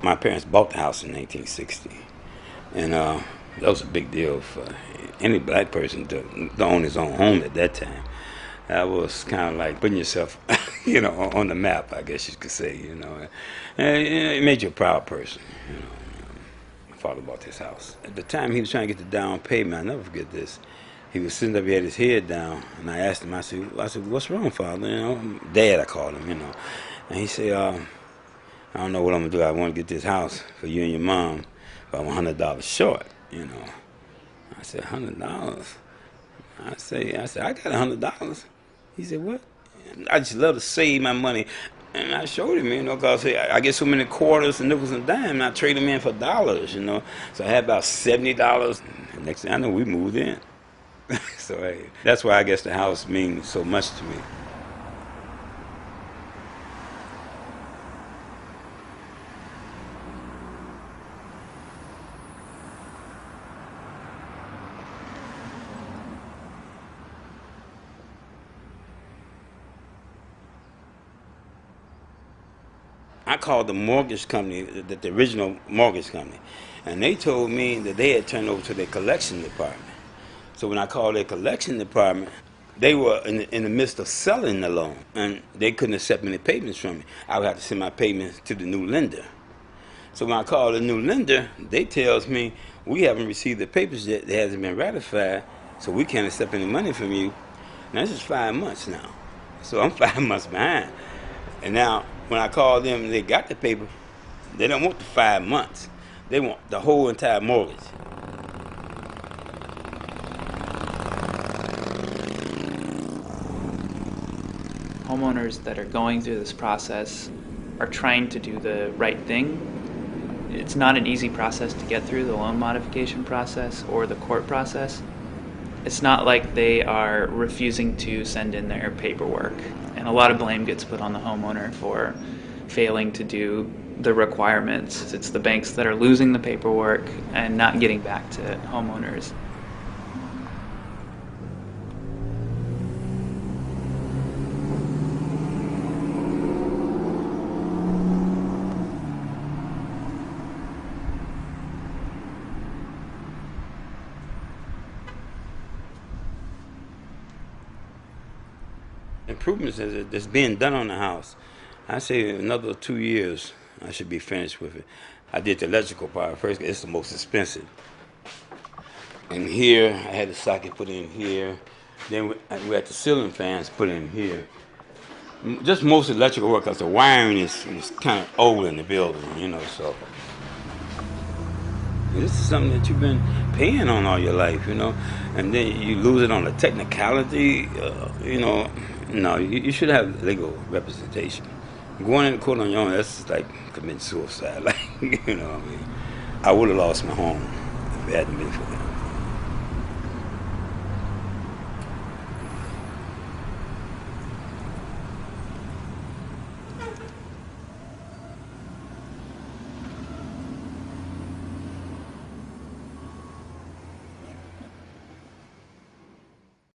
My parents bought the house in 1960, and that was a big deal for any black person to own his own home at that time. That was kind of like putting yourself, on the map, I guess you could say, And it made you a proud person, My father bought this house. At the time he was trying to get the down payment, I'll never forget this. He was sitting up, he had his head down, and I asked him, I said, what's wrong, Father? Dad, I called him, And he said, I don't know what I'm gonna do. I want to get this house for you and your mom, but I'm $100 short. I said, $100. I got $100. He said, what? I just love to save my money. And I showed him, because I get so many quarters and nickels and dimes, and I trade them in for dollars. So I had about $70. And next thing I know, we moved in. So hey, that's why I guess the house means so much to me. I called the mortgage company, the original mortgage company, and they told me that they had turned over to their collection department. So when I called their collection department, they were in the midst of selling the loan, and they couldn't accept any payments from me. I would have to send my payments to the new lender. So when I call the new lender, they tells me, we haven't received the papers yet, it hasn't been ratified, so we can't accept any money from you. Now this is 5 months now. So I'm 5 months behind. And now when I call them and they got the paper, they don't want the 5 months. They want the whole entire mortgage. Homeowners that are going through this process are trying to do the right thing. It's not an easy process to get through, the loan modification process or the court process. It's not like they are refusing to send in their paperwork, and a lot of blame gets put on the homeowner for failing to do the requirements. It's the banks that are losing the paperwork and not getting back to homeowners. Improvements that's being done on the house. I say in another 2 years I should be finished with it. I did the electrical part first. It's the most expensive. And here I had the socket put in here. Then we had the ceiling fans put in here. Just most electrical work because the wiring is kind of old in the building, So this is something that you've been paying on all your life, and then you lose it on the technicality, No, you should have legal representation. Going into court on your own, that's like committing suicide. Like, I would have lost my home if it hadn't been for that.